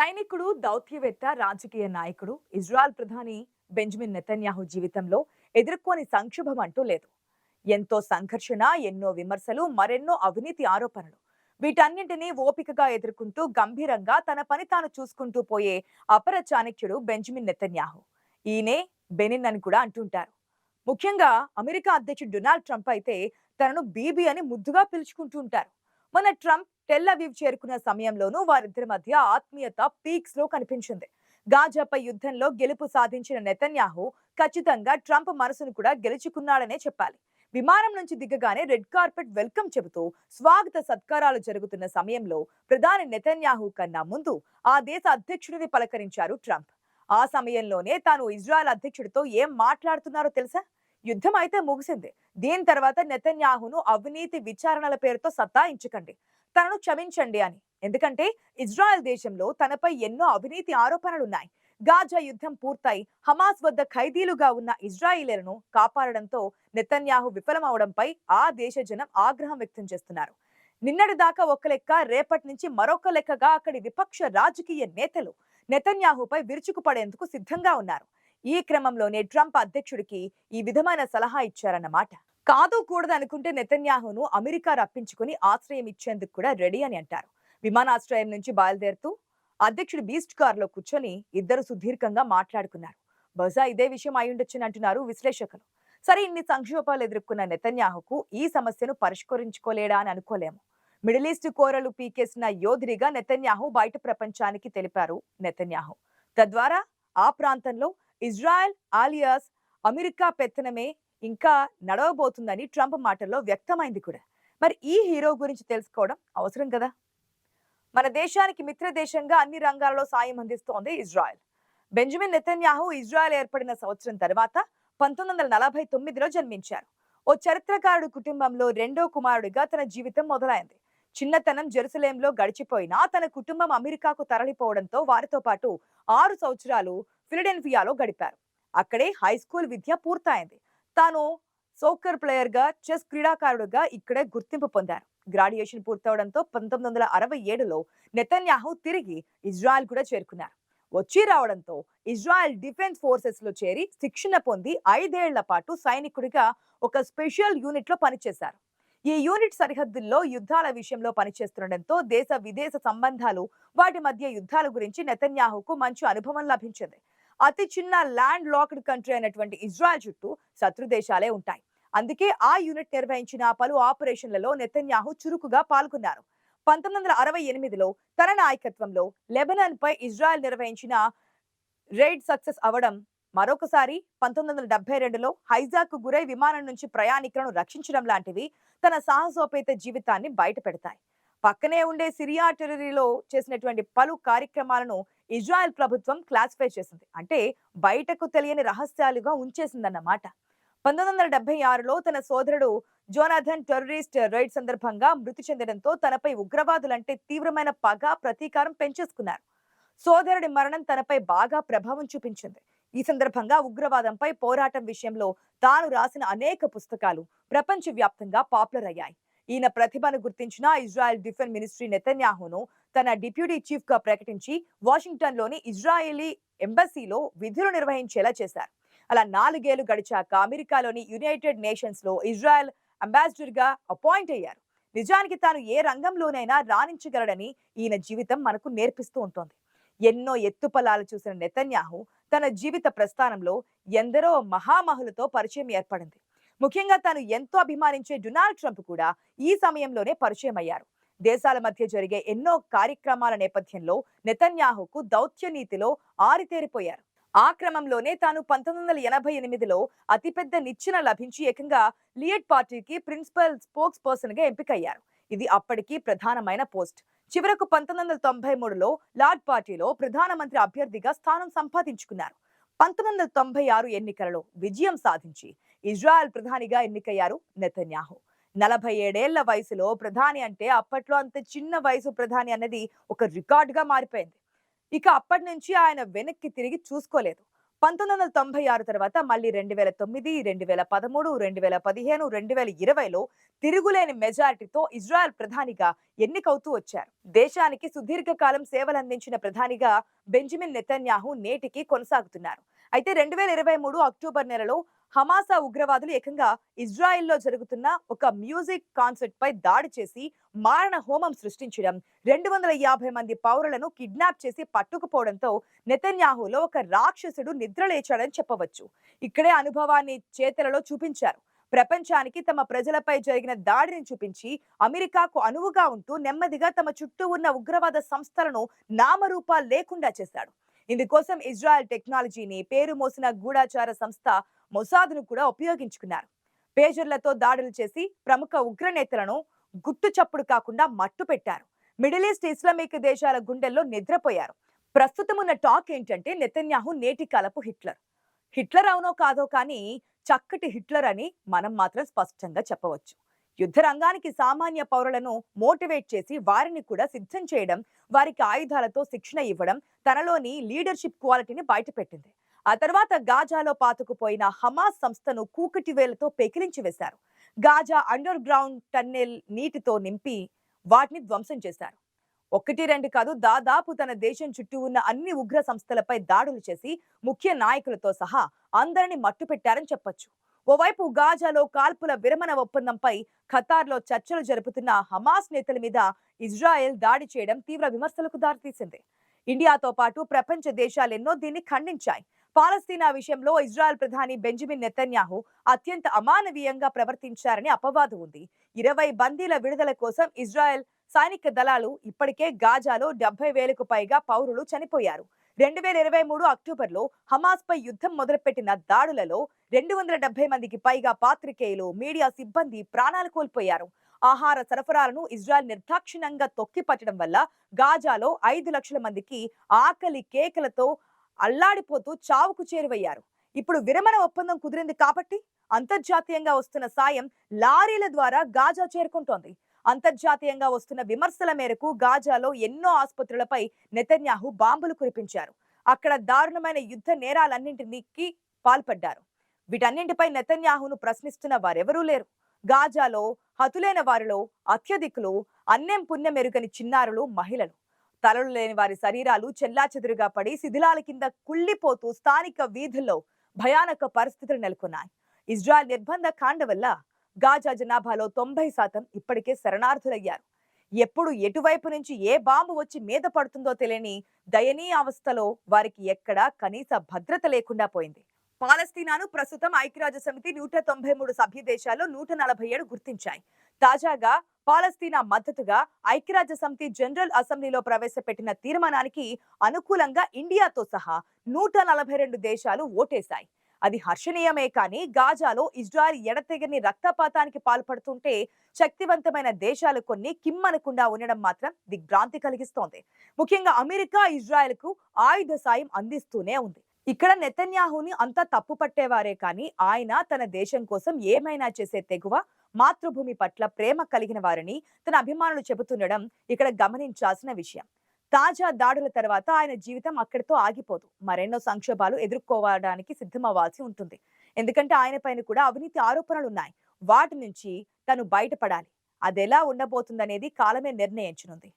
సైనికుడు, దౌత్యవేత్త, రాజకీయ నాయకుడు, ఇజ్రాయెల్ ప్రధాని బెంజమిన్ నెతన్యాహు జీవితంలో ఎదుర్కోని సంక్షోభం అంటూ లేదు. ఎంతో సంఘర్షణ, ఎన్నో విమర్శలు, మరెన్నో అవినీతి ఆరోపణలు. వీటన్నింటినీ ఓపికగా ఎదుర్కొంటూ గంభీరంగా తన పని తాను చూసుకుంటూ పోయే అపర చాణక్యుడు బెంజమిన్ నెతన్యాహు. ఈయనే బెనిన్ అని కూడా అంటుంటారు. ముఖ్యంగా అమెరికా అధ్యక్షుడు డొనాల్డ్ ట్రంప్ అయితే తనను బీబీ అని ముద్దుగా పిలుచుకుంటూ ఉంటారు. మన ట్రంప్ టెల్ అవీవ్ చేరుకున్న సమయంలోనూ వారిద్దరి మధ్య ఆత్మీయత పీక్స్ లో కనిపించింది. గాజాపై యుద్ధంలో గెలుపు సాధించిన నెతన్యాహు ఖచ్చితంగా ట్రంప్ మనసును కూడా గెలుచుకున్నాడనే చెప్పాలి. విమానం నుంచి దిగగానే రెడ్ కార్పెట్ వెల్కమ్ చెబుతూ స్వాగత సత్కారాలు జరుగుతున్న సమయంలో ప్రధాని నెతన్యాహు కన్నా ముందు ఆ దేశ అధ్యక్షుడిని పలకరించారు ట్రంప్. ఆ సమయంలోనే తాను ఇజ్రాయెల్ అధ్యక్షుడితో ఏం మాట్లాడుతున్నారో తెలుసా? యుద్ధం అయితే ముగిసింది. దీని తర్వాత నెతన్యాహును అవినీతి విచారణల పేరుతో సతాయించకండి, తనను క్షమించండి అని. ఎందుకంటే ఇజ్రాయెల్ దేశంలో తనపై ఎన్నో అవినీతి ఆరోపణలున్నాయి. గాజా యుద్ధం పూర్తయి హమాస్ వద్ద ఖైదీలుగా ఉన్న ఇజ్రాయిలీలను కాపాడడంతో నెతన్యాహు విఫలమవడంపై ఆ దేశ జనం ఆగ్రహం వ్యక్తం చేస్తున్నారు. నిన్నటి దాకా ఒక లెక్క, రేపటి నుంచి మరొక లెక్కగా అక్కడి విపక్ష రాజకీయ నేతలు నెతన్యాహుపై విరుచుకుపడేందుకు సిద్ధంగా ఉన్నారు. ఈ క్రమంలోనే ట్రంప్ అధ్యక్షుడికి ఈ విధమైన సలహా ఇచ్చారన్నమాట. కాదు కూడదు అనుకుంటే నెతన్యాహును అమెరికా రప్పించుకుని ఆశ్రయం ఇచ్చేందుకు కూడా రెడీ అని అంటారు. విమానాశ్రయం నుంచి బయలుదేరుతూ అధ్యక్షుడు బీస్ట్ కార్ లో కూర్చొని ఇద్దరు సుదీర్ఘంగా మాట్లాడుకున్నారు. బహుశా ఇదే విషయం అయ్యుండొచ్చని అంటున్నారు విశ్లేషకులు. సరే, ఇన్ని సంక్షోభాలు ఎదుర్కొన్న నెతన్యాహుకు ఈ సమస్యను పరిష్కరించుకోలేడా అని అనుకోలేము. మిడిల్ ఈస్ట్ కోరలు పీకేసిన యోధుడిగా నెతన్యాహు బయట ప్రపంచానికి తెలిపారు నెతన్యాహు. తద్వారా ఆ ప్రాంతంలో ఇజ్రాయెల్ ఆలియాస్ అమెరికా పెత్తనమే ఇంకా నడవబోతుందని ట్రంప్ మాటల్లో వ్యక్తమైంది కూడా. మరి ఈ హీరో గురించి తెలుసుకోవడం అవసరం కదా. మన దేశానికి మిత్ర దేశంగా అన్ని రంగాల్లో సాయం అందిస్తోంది ఇజ్రాయెల్. బెంజమిన్ నెతన్యాహు ఇజ్రాయెల్ ఏర్పడిన సంవత్సరం తర్వాత 1949లో జన్మించారు. ఓ చరిత్రకారుడు కుటుంబంలో రెండో కుమారుడిగా తన జీవితం మొదలైంది. చిన్నతనం జెరూసలేంలో గడిచిపోయినా తన కుటుంబం అమెరికాకు తరలిపోవడంతో వారితో పాటు 6 సంవత్సరాలు ఫిలడెల్ఫియాలో గడిపారు. అక్కడే హై స్కూల్ విద్య పూర్తయింది. తాను సోకర్ ప్లేయర్ గా, చెస్ క్రీడాకారుడుగా ఇక్కడే గుర్తింపు పొందారు. గ్రాడ్యుయేషన్ పూర్తవడంతో 1967లో నెతన్యాహు తిరిగి ఇజ్రాయెల్ కూడా చేరుకున్నారు. వచ్చి రావడంతో ఇజ్రాయెల్ డిఫెన్స్ ఫోర్సెస్ లో చేరి శిక్షణ పొంది 5 ఏళ్ల పాటు సైనికుడిగా ఒక స్పెషల్ యూనిట్ లో పనిచేశారు. ఈ యూనిట్ సరిహద్దుల్లో యుద్ధాల విషయంలో పనిచేస్తుండటంతో దేశ విదేశ సంబంధాలు, వాటి మధ్య యుద్ధాల గురించి నెతన్యాహుకు మంచి అనుభవం లభించింది. అతి చిన్న ల్యాండ్ లాక్డ్ కంట్రీ అయినటువంటి ఇజ్రాయెల్ చుట్టూ శత్రు దేశాలే ఉంటాయి. అందుకే ఆ యూనిట్ నిర్వహించిన పలు ఆపరేషన్లలో నెతన్యాహు చురుకుగా పాల్గొన్నారు. 1968లో తన నాయకత్వంలో లెబనాన్ పై ఇజ్రాయెల్ నిర్వహించిన రైడ్ సక్సెస్ అవడం, మరొకసారి 1972లో హైజాక్ కు గురై విమానం నుంచి ప్రయాణికులను రక్షించడం లాంటివి తన సాహసోపేత జీవితాన్ని బయట పెడతాయి. పక్కనే ఉండే సిరియా టెర్రరీలో చేసినటువంటి పలు కార్యక్రమాలను ఇజ్రాయెల్ ప్రభుత్వం క్లాసిఫై చేసింది. అంటే బయటకు తెలియని రహస్యాలుగా ఉంచేసిందన్నమాట. 1976లో తన సోదరుడు జోనాథన్ టెర్రరిస్ట్ రైడ్ సందర్భంగా మృతి చెందడంతో తనపై ఉగ్రవాదులంటే తీవ్రమైన పగ, ప్రతీకారం పెంచేసుకున్నారు. సోదరుడి మరణం తనపై బాగా ప్రభావం చూపించింది. ఈ సందర్భంగా ఉగ్రవాదంపై పోరాటం విషయంలో తాను రాసిన అనేక పుస్తకాలు ప్రపంచవ్యాప్తంగా పాపులర్ అయ్యాయి. ఈయన ప్రతిభను గుర్తించిన ఇజ్రాయెల్ డిఫెన్స్ మినిస్ట్రీ నెతన్యాహును తన డిప్యూటీ చీఫ్ గా ప్రకటించి వాషింగ్టన్ లోని ఇజ్రాయేలీ ఎంబసీలో విధులు నిర్వహించేలా చేశారు. అలా 4 ఏళ్లు గడిచాక అమెరికాలోని యునైటెడ్ నేషన్స్ లో ఇజ్రాయెల్ అంబాసిడర్ గా అపాయింట్ అయ్యారు. నిజానికి తాను ఏ రంగంలోనైనా రాణించగలడని ఈయన జీవితం మనకు నేర్పిస్తూ ఉంటుంది. ఎన్నో ఎత్తుపల్లాలు చూసిన నెతన్యాహు తన జీవిత ప్రస్థానంలో ఎందరో మహామహులతో పరిచయం ఏర్పడింది. ముఖ్యంగా తాను ఎంతో అభిమానించే డొనాల్డ్ ట్రంప్ కూడా ఈ సమయంలోనే పరిచయం అయ్యారు. దేశాల మధ్య జరిగే ఎన్నో కార్యక్రమాల నేపథ్యంలో నెతన్యాహుకు దౌత్య నీతిలో ఆరితేరిపోయారు. ఆ క్రమంలోనే తాను 1988లో అతిపెద్ద నిచ్చెన లభించి ఏకంగా లియడ్ పార్టీకి ప్రిన్సిపల్ స్పోక్స్ పర్సన్ గా ఎంపికయ్యారు. ఇది అప్పటికి ప్రధానమైన పోస్ట్. చివరకు 1993లో లార్డ్ పార్టీలో ప్రధానమంత్రి అభ్యర్థిగా స్థానం సంపాదించుకున్నారు. 1996 ఎన్నికలలో విజయం సాధించి ఇజ్రాయెల్ ప్రధానిగా ఎన్నికయ్యారు నెతన్యాహు. 47 ఏళ్ల వయసులో ప్రధాని అంటే అప్పట్లో అంత చిన్న వయసు ప్రధాని అన్నది ఒక రికార్డుగా మారిపోయింది. ఇక అప్పటి నుంచి ఆయన వెనక్కి తిరిగి చూసుకోలేదు. 1996 తర్వాత మళ్ళీ 2009, 2013, 2015, 2020లో తిరుగులేని మెజారిటీతో ఇజ్రాయెల్ ప్రధానిగా ఎన్నికవుతూ వచ్చారు. దేశానికి సుదీర్ఘకాలం సేవలందించిన ప్రధానిగా బెంజమిన్ నెతన్యాహు నేటికి కొనసాగుతున్నారు. అయితే 2023 అక్టోబర్ నెలలో హమాసా ఉగ్రవాదులు ఏకంగా ఇజ్రాయెల్లో జరుగుతున్న ఒక మ్యూజిక్ కాన్సర్ట్ పై దాడి చేసి మారణ హోమం సృష్టించడం, 250 మంది పౌరులను కిడ్నాప్ చేసి పట్టుకుపోవడంతో నెతన్యాహులో ఒక రాక్షసుడు నిద్రలేచాడని చెప్పవచ్చు. ఇక్కడే అనుభవాన్ని చేతలలో చూపించారు. ప్రపంచానికి తమ ప్రజలపై జరిగిన దాడిని చూపించి అమెరికాకు అనువుగా ఉంటూ నెమ్మదిగా తమ చుట్టూ ఉన్న ఉగ్రవాద సంస్థలను నామరూపాలు లేకుండా చేశాడు. ఇందుకోసం ఇజ్రాయెల్ టెక్నాలజీని, పేరు మోసిన గూఢాచార సంస్థ మొసాద్ను కూడా ఉపయోగించుకున్నారు. పేజర్లతో దాడులు చేసి ప్రముఖ ఉగ్రనేతలను గుట్టు చప్పుడు కాకుండా మట్టు పెట్టారు. మిడిల్ ఈస్ట్ ఇస్లామిక్ దేశాల గుండెల్లో నిద్రపోయారు. ప్రస్తుతం ఉన్న టాక్ ఏంటంటే నెతన్యాహు నేటి కాలపు హిట్లర్. హిట్లర్ అవునో కాదో కానీ చక్కటి హిట్లర్ అని మనం మాత్రం స్పష్టంగా చెప్పవచ్చు. యుద్ధ రంగానికి సామాన్య పౌరులను మోటివేట్ చేసి వారిని కూడా సిద్ధం చేయడం, వారికి ఆయుధాలతో శిక్షణ ఇవ్వడం తనలోని లీడర్షిప్ క్వాలిటీని బయటపెట్టింది. ఆ తర్వాత గాజాలో పాతుకుపోయిన హమాస్ సంస్థను కూకటి వేలతో పెకిలించి వేశారు. గాజా అండర్ గ్రౌండ్ టన్నెల్ నీటితో నింపి వాటిని ధ్వంసం చేశారు. 1, 2 కాదు, దాదాపు తన దేశం చుట్టూ ఉన్న అన్ని ఉగ్ర సంస్థలపై దాడులు చేసి ముఖ్య నాయకులతో సహా అందరిని మట్టుపెట్టారని చెప్పొచ్చు. ఓవైపు గాజాలో కాల్పుల విరమణ ఒప్పందంపై ఖతార్లో చర్చలు జరుపుతున్న హమాస్ నేతల మీద ఇజ్రాయెల్ దాడి చేయడం తీవ్ర విమర్శలకు దారితీసింది. ఇండియాతో పాటు ప్రపంచ దేశాలెన్నో దీన్ని ఖండించాయి. పాలస్తీనా విషయంలో ఇజ్రాయెల్ ప్రధాని బెంజమిన్ నెతన్యాహు అత్యంత అమానవీయంగా ప్రవర్తించారని అపవాదు ఉంది. 20 బందీల విడుదల కోసం ఇజ్రాయెల్ సైనిక దళాలు ఇప్పటికే గాజాలో 70,000కు పైగా పౌరులు చనిపోయారు. 2023 అక్టోబర్లో హమాస్ పై యుద్ధం మొదలుపెట్టిన దాడులలో 270 మందికి పైగా పాత్రికేయులు, మీడియా సిబ్బంది ప్రాణాలు కోల్పోయారు. ఆహార సరఫరాలను ఇజ్రాయెల్ నిర్దాక్షిణ్యంగా తొక్కిపట్టడం వల్ల గాజాలో 5 లక్షల మందికి ఆకలి కేకలతో అల్లాడిపోతూ చావుకు చేరువయ్యారు. ఇప్పుడు విరమణ ఒప్పందం కుదిరింది కాబట్టి అంతర్జాతీయంగా వస్తున్న సాయం లారీల ద్వారా గాజా చేరుకుంటోంది. అంతర్జాతీయంగా వస్తున్న విమర్శల మేరకు గాజాలో ఎన్నో ఆసుపత్రులపై నెతన్యాహు బాంబులు కురిపించారు. అక్కడ దారుణమైన యుద్ధ నేరాలన్నింటికి పాల్పడ్డారు. వీటన్నింటిపై నెతన్యాహును ప్రశ్నిస్తున్న వారెవరూ లేరు. గాజాలో హతులైన వారిలో అత్యధికులు అన్నం పుణ్యమెరుగని చిన్నారులు, మహిళలు. తలలు లేని వారి శరీరాలు చెల్లాచెదురుగా పడి శిథిలాల కింద కుళ్ళిపోతూ స్థానిక వీధుల్లో భయానక పరిస్థితులు నెలకొన్నాయి. ఇజ్రాయెల్ నిర్బంధ కాండ వల్ల గాజా జనాభాలో 90% ఇప్పటికే శరణార్థులయ్యారు. ఎప్పుడు ఎటువైపు నుంచి ఏ బాంబు వచ్చి మీద పడుతుందో తెలియని దయనీయ అవస్థలో వారికి ఎక్కడా కనీస భద్రత లేకుండా పోయింది. పాలస్తీనాను ప్రస్తుతం ఐక్యరాజ్య సమితి 193 సభ్య దేశాల్లో 147 గుర్తించాయి. తాజాగా పాలస్తీనా మద్దతుగా ఐక్యరాజ్య సమితి జనరల్ అసెంబ్లీలో ప్రవేశపెట్టిన తీర్మానానికి అనుకూలంగా ఇండియాతో సహా 142 దేశాలు ఓటేశాయి. అది హర్షణీయమే కానీ గాజాలో ఇజ్రాయెల్ ఎడతెగని రక్తపాతానికి పాల్పడుతుంటే శక్తివంతమైన దేశాలు కొన్ని కిమ్మనకుండా ఉండడం మాత్రం దిగ్భ్రాంతి కలిగిస్తోంది. ముఖ్యంగా అమెరికా ఇజ్రాయెల్ కు ఆయుధ సాయం అందిస్తూనే ఉంది. ఇక్కడ నెతన్యాహుని అంతా తప్పు పట్టేవారే కానీ ఆయన తన దేశం కోసం ఏమైనా చేసే తెగువ, మాతృభూమి పట్ల ప్రేమ కలిగిన వారిని తన అభిమానులు చెబుతుండడం ఇక్కడ గమనించాల్సిన విషయం. తాజా దాడుల తర్వాత ఆయన జీవితం అక్కడితో ఆగిపోదు. మరెన్నో సంక్షోభాలు ఎదుర్కోవడానికి సిద్ధమవ్వాల్సి ఉంటుంది. ఎందుకంటే ఆయన పైన కూడా అవినీతి ఆరోపణలు ఉన్నాయి. వాటి నుంచి తను బయటపడాలి. అదెలా ఉండబోతుందనేది కాలమే నిర్ణయించనుంది.